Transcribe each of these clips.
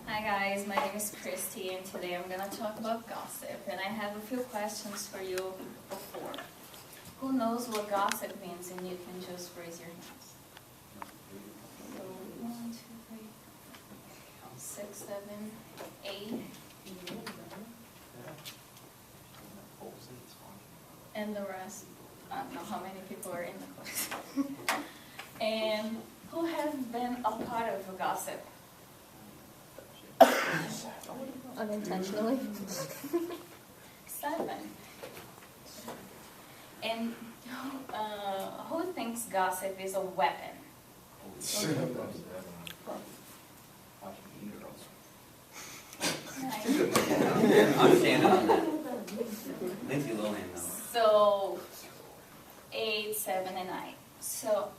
Hi guys, my name is Christy and today I'm going to talk about gossip, and I have a few questions for you before. Who knows what gossip means? And you can just raise your hands. So 1, 2, 3, 6, 7, 8, and the rest. I don't know how many people are in the class. And who has been a part of a gossip? Unintentionally. 7. And who thinks gossip is a weapon? I'm standing on that. Lindsay Lohan, though. So 8, 7, and 9. So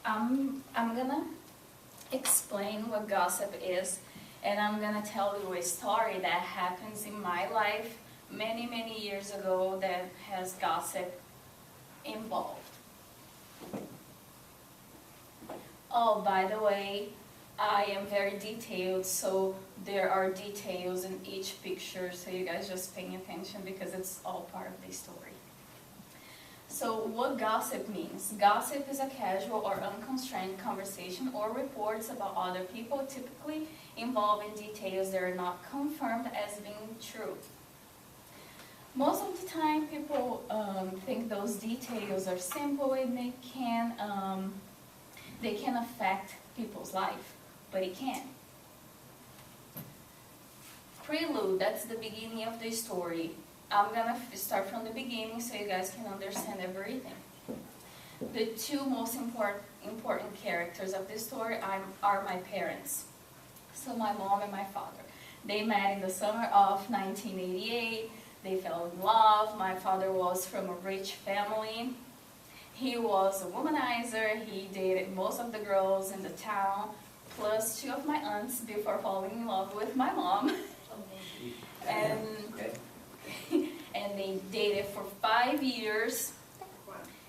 I'm gonna explain what gossip is, and I'm gonna tell you a story that happens in my life many years ago that has gossip involved. Oh, by the way, I am very detailed, so there are details in each picture, so you guys just paying attention because it's all part of the story. So what gossip means? Gossip is a casual or unconstrained conversation or reports about other people, typically involving details that are not confirmed as being true. Most of the time people think those details are simple and they can affect people's life, but it can. Prelude, that's the beginning of the story. I'm gonna start from the beginning so you guys can understand everything. The two most important characters of this story are my parents. So my mom and my father. They met in the summer of 1988. They fell in love. My father was from a rich family. He was a womanizer. He dated most of the girls in the town, plus 2 of my aunts before falling in love with my mom. And they dated for 5 years,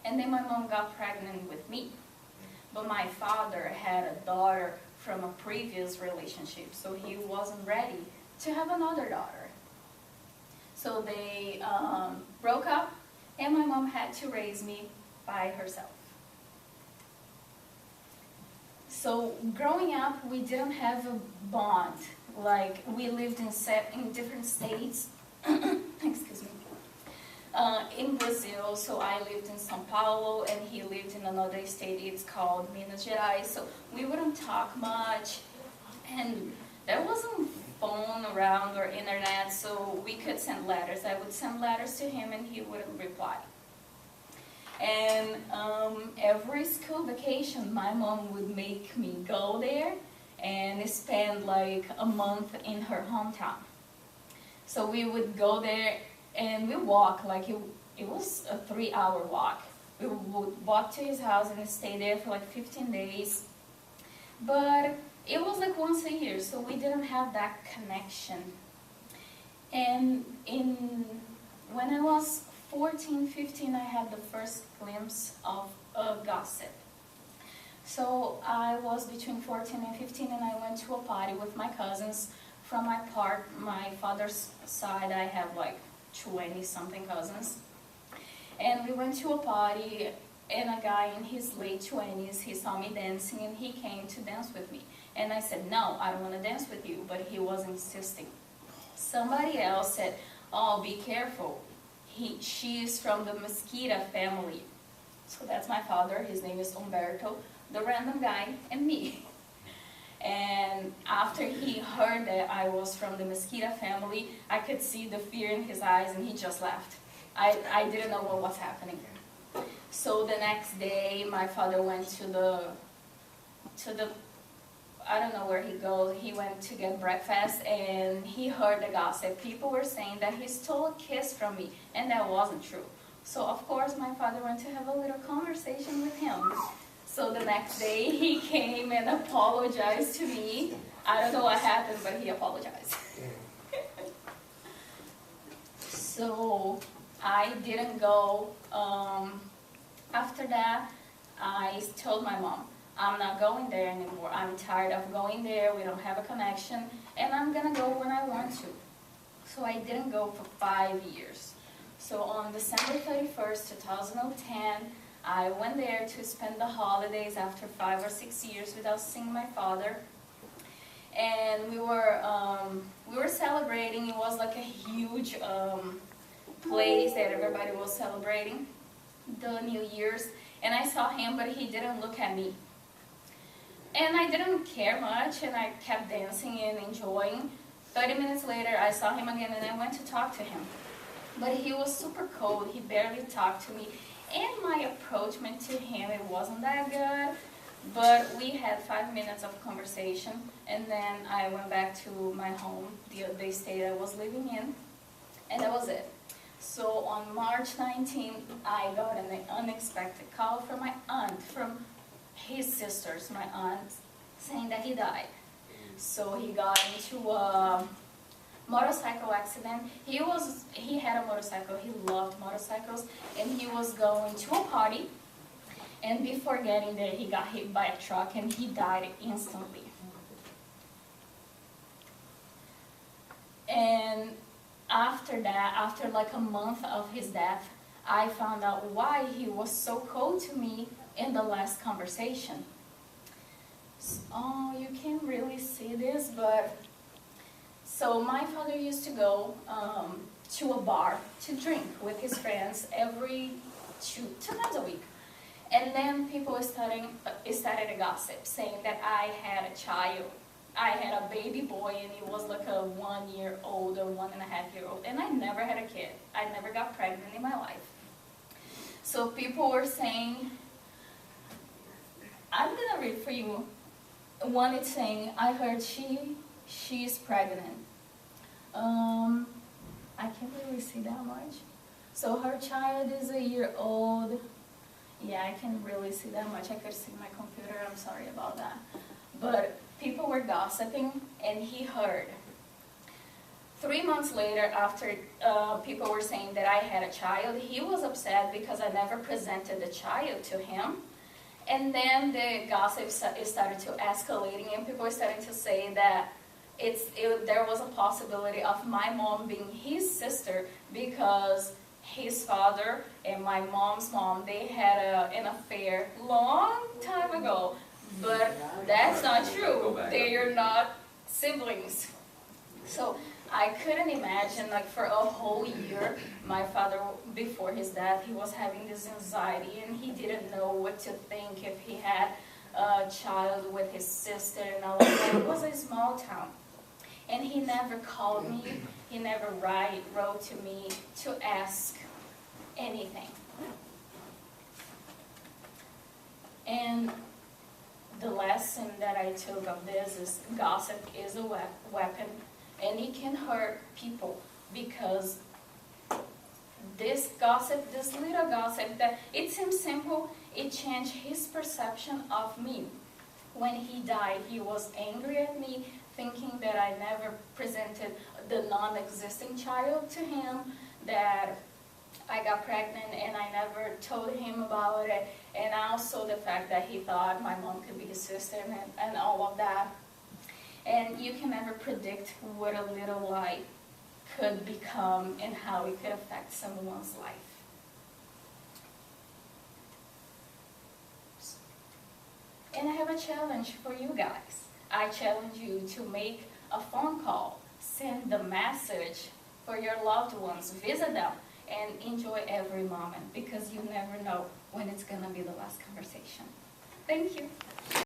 and then my mom got pregnant with me. But my father had a daughter from a previous relationship, so he wasn't ready to have another daughter. So they broke up, and my mom had to raise me by herself. So growing up, we didn't have a bond. Like, we lived in different states. Excuse me. In Brazil, so I lived in São Paulo and he lived in another state. It's called Minas Gerais. So we wouldn't talk much, and there wasn't phone around or internet, so we could send letters. I would send letters to him and he wouldn't reply. And every school vacation, my mom would make me go there and spend like a month in her hometown. So we would go there and we walk, like it was a 3-hour walk. We would walk to his house and stay there for like 15 days. But it was like once a year, so we didn't have that connection. And when I was 14, 15, I had the first glimpse of gossip. So I was between 14 and 15 and I went to a party with my cousins. From my father's side, I have like 20-something cousins. And we went to a party, and a guy in his late 20s, he saw me dancing and he came to dance with me. And I said, no, I don't want to dance with you, but he was insisting. Somebody else said, oh, be careful. She is from the Mesquita family. So that's my father, his name is Humberto, the random guy, and me. And after he heard that I was from the Mesquita family, I could see the fear in his eyes and he just left. I didn't know what was happening. So the next day, my father went to the, I don't know where he goes, he went to get breakfast and he heard the gossip. People were saying that he stole a kiss from me, and that wasn't true. So of course my father went to have a little conversation with him. So the next day he came and apologized to me. I don't know what happened, but he apologized. So I didn't go. After that, I told my mom, I'm not going there anymore. I'm tired of going there. We don't have a connection, and I'm gonna go when I want to. So I didn't go for 5 years. So on December 31st, 2010, I went there to spend the holidays after 5 or 6 years without seeing my father. And we were celebrating. It was like a huge place that everybody was celebrating the New Year's. And I saw him, but he didn't look at me. And I didn't care much, and I kept dancing and enjoying. 30 minutes later, I saw him again, and I went to talk to him. But he was super cold. He barely talked to me. And my approachment to him, it wasn't that good. But we had 5 minutes of conversation, and then I went back to my home, the state I was living in, and that was it. So on March 19th, I got an unexpected call from my aunt, from his sisters, my aunt, saying that he died. So he got into a motorcycle accident. He had a motorcycle, he loved motorcycles, and he was going to a party. And before getting there, he got hit by a truck and he died instantly. And after that, after like a month of his death, I found out why he was so cold to me in the last conversation. Oh, you can't really see this, but so my father used to go to a bar to drink with his friends every two times a week. And then people started a gossip saying that I had a child. I had a baby boy, and he was like a 1-year-old or 1.5-year-old. And I never had a kid. I never got pregnant in my life. So people were saying, I'm going to read for you. One is saying, I heard she's pregnant. I can't really see that much. So her child is a year old. Yeah, I can't really see that much. I could see my computer. I'm sorry about that. But people were gossiping, and he heard. 3 months later, after people were saying that I had a child, he was upset because I never presented the child to him. And then the gossip started to escalating, and people were starting to say that there was a possibility of my mom being his sister because his father and my mom's mom, they had an affair long time ago. But that's not true. They are not siblings. So I couldn't imagine, like for a whole year, my father, before his death, he was having this anxiety, and he didn't know what to think if he had a child with his sister and all of that. It was a small town. And he never called me, he never wrote to me to ask anything. And the lesson that I took of this is gossip is a weapon, and it can hurt people, because this gossip, this little gossip, that it seems simple, it changed his perception of me. When he died, he was angry at me, thinking that I never presented the non-existing child to him, that I got pregnant and I never told him about it, and also the fact that he thought my mom could be his sister and all of that. And you can never predict what a little lie could become and how it could affect someone's life. And I have a challenge for you guys. I challenge you to make a phone call, send the message for your loved ones, visit them, and enjoy every moment, because you never know when it's going to be the last conversation. Thank you.